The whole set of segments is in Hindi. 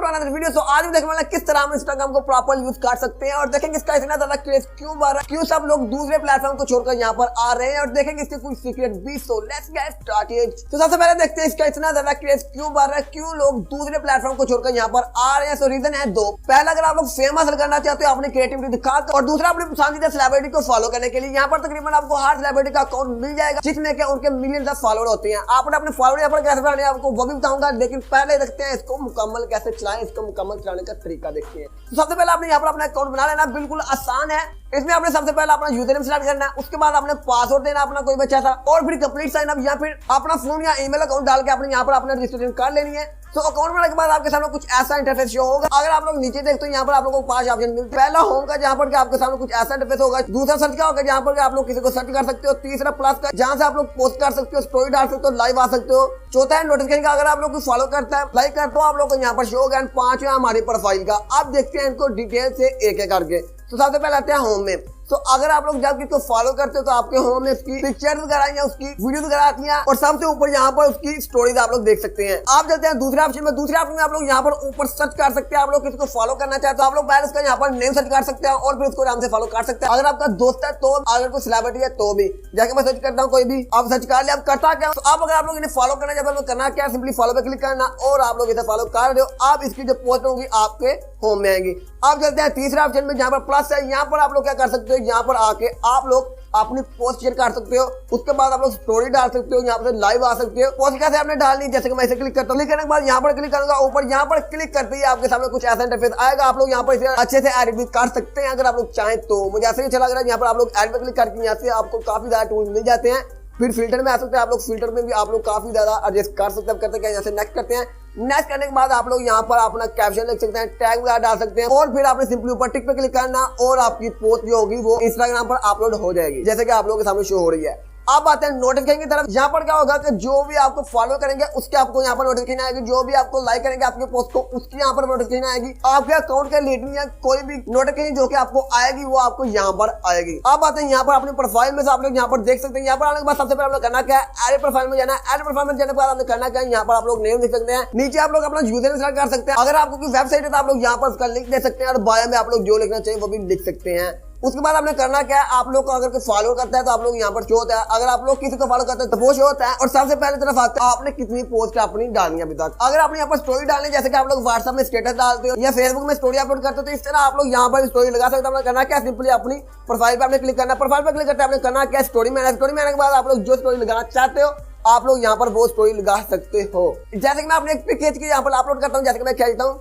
To another video. सो आज भी देखने वाला किस तरह हम इंस्टाग्राम को प्रॉपर यूज कर सकते हैं और देखेंगे इसका इतना ज्यादा क्रेज क्यों बढ़ रहा है, क्यों सब लोग दूसरे प्लेटफॉर्म को छोड़कर यहाँ पर आ रहे हैं और देखेंगे इसके कुछ सीक्रेट भी। So let's get started. तो सबसे पहले देखते हैं इसका इतना ज्यादा क्रेज क्यों बढ़ रहा है, क्यों लोग दूसरे प्लेटफॉर्म को छोड़कर यहाँ पर आ रहे हैं। सो रीजन है दो। पहला, अगर आप लोग फेमस करना चाहते हो अपनी क्रिएटिविटी दिखाकर, और दूसरा अपनी पसंदीदा सेलिब्रिटी को फॉलो करने के लिए। यहाँ पर तकरीबन आपको हर सेलिब्रिटी का अकाउंट मिल जाएगा जिसमें कि उनके मिलियंस ऑफ फॉलोअर होते हैं। आपने अपने फॉलोअर यहाँ पर कैसे बनाने आपको वो भी बताऊंगा, लेकिन पहले देखते हैं इसको मुकम्मल कैसे चलाएं, इसको मुकम्मल चलाने का तरीका देखते हैं। तो सबसे पहले आपने यहाँ पर अपना अकाउंट बना लेना, बिल्कुल आसान है। इसमें आपने सबसे पहले अपना यूजर नेम सेलेक्ट करना है, उसके बाद आपने पासवर्ड देना अपना कोई बच्चा सा, और फिर कंप्लीट साइन अप या फिर अपना फोन या ईमेल अकाउंट डाल के आपने यहाँ पर अपना रजिस्ट्रेशन कर लेनी है। तो अकाउंट बनाने के बाद आपके सामने कुछ ऐसा इंटरफेस शो होगा। अगर आप लोग नीचे देखते हो यहाँ पर आप लोगों को 5 ऑप्शन मिलते हैं। पहला होम का, जहाँ पर आपके सामने कुछ ऐसा इंटरफेस होगा। दूसरा सर्च का होगा, जहाँ पर आप लोग किसी को सर्च कर सकते हो। तीसरा प्लस का, जहाँ से आप लोग पोस्ट कर सकते हो, स्टोरी डाल सकते हो, लाइव आ सकते हो। चौथा है नोटिफिकेशन का, अगर आप लोग को फॉलो करता है, लाइक करते हो, आप लोग को यहाँ पर शो होगा। एंड पांचवा हमारी प्रोफाइल का। आप देखते हैं इनको डिटेल से एक एक करके। तो सबसे पहले आते हैं होम में। तो अगर आप लोग जब किसको फॉलो करते हो तो आपके होम में उसकी पिक्चर्स वगैरह या उसकी वीडियोस वगैरह आती हैं, और सबसे ऊपर यहाँ पर उसकी स्टोरीज आप लोग देख सकते हैं। आप चलते हैं दूसरे ऑप्शन में। दूसरे ऑप्शन में आप लोग यहाँ पर ऊपर सर्च कर सकते हैं। आप लोग किसको फॉलो करना चाहते तो आप लोग पहले उसका यहाँ पर नेम सर्च कर सकते हैं और फिर उसको नाम से फॉलो कर सकते हैं। अगर आपका दोस्त है तो, अगर कोई सेलिब्रिटी है तो भी जाके मैं सर्च करता हूँ कोई भी, आप सर्च कर लिया। आप करता क्या, तो आप अगर आप लोग इन्हें फॉलो करना चाहते हो करना क्या, सिंपली फॉलो पे क्लिक करना और आप लोग इसे फॉलो कर रहे हो। आप इसकी जो पोस्ट होगी आपके होम में आएंगी। आप चलते हैं तीसरे ऑप्शन में, जहाँ पर प्लस है। यहाँ पर आप लोग क्या कर सकते हो, यहाँ पर आके आप लोग अपनी पोस्ट शेयर कर सकते हो। उसके बाद आप लोग स्टोरी डाल सकते हो, यहाँ पर लाइव आ सकते हो। पोस्ट कैसे आपने डालनी, जैसे कि मैं इसे क्लिक करता हूँ। क्लिक करने के बाद यहाँ पर क्लिक करूंगा ऊपर, यहाँ पर क्लिक करते ही आपके सामने कुछ ऐसा इंटरफेस आएगा। आप लोग यहाँ पर इसे अच्छे से एडिट भी कर सकते हैं अगर आप लोग चाहें तो। मुझे ऐसे ही अच्छा लग रहा है। यहाँ पर आप लोग एड पे क्लिक करके यहाँ से आपको काफी ज्यादा टूल मिल जाते हैं। फिर फिल्टर में आ सकते हैं आप लोग, फिल्टर में भी आप लोग काफी ज्यादा एडजस्ट कर सकते हैं। करते हैं यहाँ से नेक्स्ट करते हैं। नेक्स्ट करने के बाद आप लोग यहाँ पर अपना कैप्शन लिख सकते हैं, टैग वगैरह डाल सकते हैं, और फिर आपने सिंपली ऊपर टिक पे क्लिक करना और आपकी पोस्ट जो होगी वो इंस्टाग्राम पर अपलोड हो जाएगी, जैसे कि आप लोगों के सामने शो हो रही है। अब आते हैं नोटिफिकेशन की तरफ। यहाँ पर क्या होगा कि जो भी आपको फॉलो करेंगे उसके आपको यहाँ पर नोटिफिकेशन आएगी। जो भी आपको लाइक करेंगे आपके पोस्ट को, उसकी यहाँ पर नोटिफिकेशन आएगी। आपके अकाउंट के रिलेटेड या कोई भी नोटिफिकेशन जो कि आपको आएगी वो आपको यहाँ पर आएगी। अब आते हैं यहाँ पर अपनी प्रोफाइल में से आप लोग यहाँ पर देख सकते हैं। यहाँ पर आने के बाद सबसे पहले आप लोग करना क्या है, एड प्रोफाइल में जाना है। एड प्रोफाइल में जाने के बाद आपने करना क्या है, यहाँ पर आप लोग नेम लिख सकते हैं। नीचे आप लोग अपना यूजर सेलेक्ट कर सकते हैं। अगर आपको कोई वेबसाइट है तो आप लोग यहाँ पर उसका लिंक दे सकते हैं, और बायो में आप लोग जो लिखना चाहिए वो भी लिख सकते हैं। उसके बाद आपने करना क्या है, आप लोग को अगर कोई फॉलो करता है तो आप लोग यहाँ पर शो होता है। अगर आप लोग किसी को फॉलो करते हैं तो वो शो होता है। और सबसे पहले तरफ आता है आपने कितनी पोस्ट अपनी डालनी है अभी तक। अगर आपने यहाँ पर स्टोरी डालनी, जैसे कि आप लोग व्हाट्सएप में स्टेटस डालते हो या फेसबुक में स्टोरी अपलोड करते हो, तो इस तरह आप लोग यहाँ पर स्टोरी लगा सकते हो। आपने करना क्या, सिंपली अपनी प्रोफाइल पर आपने क्लिक करना। प्रोफाइल पर क्लिक करते आपने करना क्या, स्टोरी में आना। स्टोरी में आने के बाद आप लोग जो स्टोरी लगाना चाहते हो आप लोग यहाँ पर वो स्टोरी लगा सकते हो। जैसे कि मैं अपने एक पिक खींच के यहाँ पर अपलोड करता हूँ, जैसे कि मैं खेलता हूँ।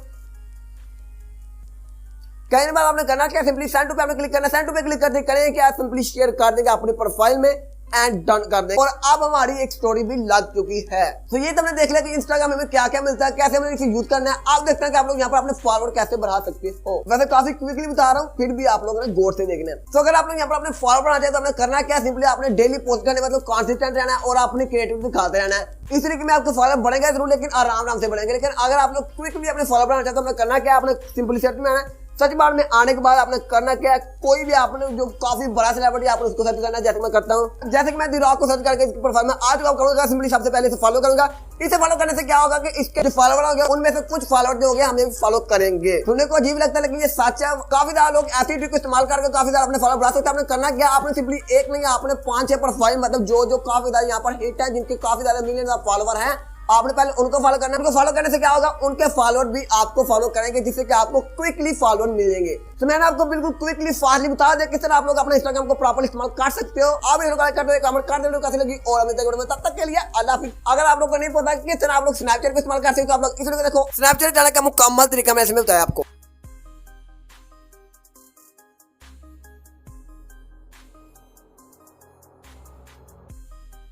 कहने बाद आपने करना क्या, सिंपली सेंड टू पे आपने क्लिक करना। सेंड टू पे क्लिक करते करेंगे क्या, सिंपली शेयर कर देंगे अपनी प्रोफाइल में एंड डन कर देंगे। और अब हमारी एक स्टोरी भी लग चुकी है। तो ये तुमने देख लिया कि इंस्टाग्राम में क्या क्या मिलता है, कैसे हमें इसे यूज करना है। आप देखते हैं कि आप लोग यहाँ पर अपने फॉलोअर कैसे बढ़ा सकते हो। वैसे काफी क्विकली बता रहा हूँ, फिर भी आप लोगों ने गौर से देखना है। तो अगर आप लोग यहाँ पर अपने फॉलोअर बढ़ाना चाहते हैं तो आपने करना क्या, सिंपली आपने डेली पोस्ट करने मतलब कंसिस्टेंट रहना है और अपनी क्रिएटिविटी दिखाते रहना है। इस तरीके में आपके फॉलोअर बढ़ेंगे जरूर, लेकिन आराम से बढ़ेंगे। लेकिन अगर आप लोग क्विकली अपने फॉलोअर बढ़ाना चाहते हैं तो आपने करना क्या, आपने सिंपली सर्च में आना है। सर्च बार में आने के बाद आपने करना क्या है, कोई भी आपने जो काफी बड़ा सेलिब्रिटी आपने उसको सर्च करना है, जैसे मैं करता हूँ। जैसे कि मैं द रॉक को सर्च करके इसकी प्रोफाइल में आज काम करूंगा, सिंपली सबसे पहले इसे फॉलो करूंगा। इसे फॉलो करने से क्या होगा कि इसके जो फॉलोवर होंगे उनमें से कुछ फॉलोवर जो होंगे हमें फॉलो करेंगे। सुनने को अजीब लगता है लेकिन ये सच है। काफी ज्यादा लोग ऐसी ट्रिक को इस्तेमाल करके काफी ज्यादा अपने फॉलोवर बढ़ा सकते हैं। आपने करना क्या, आपने सिंपली एक नहीं आपने 5-6 प्रोफाइल मतलब जो काफी ज्यादा यहाँ पर हिट है, जिनके काफी ज्यादा मिलियन फॉलोवर है, आपने पहले उनको फॉलो करना है। उनको फॉलो करने से क्या होगा, उनके फॉलोअर भी आपको फॉलो करेंगे, जिससे कि आपको क्विकली फॉलोअर मिलेंगे। तो मैंने आपको बिल्कुल क्विकली फास्टली बता दिया किस तरह आप लोग अपने इंस्टाग्राम को प्रॉपर इस्तेमाल कर सकते हो। आप वीडियो लाइक करते कमेंट कर दे कैसी लगी, और हमें तब तक के लिए अल्लाह हाफिज़। अगर आप लोग को नहीं पता किस तरह आप लोग स्नैपचैट को इस्तेमाल कर सकते हो तो आप लोग इस वीडियो को देखो। स्नैपचैट डालने का मुकम्मल तरीका मैंने इसमें बताया आपको।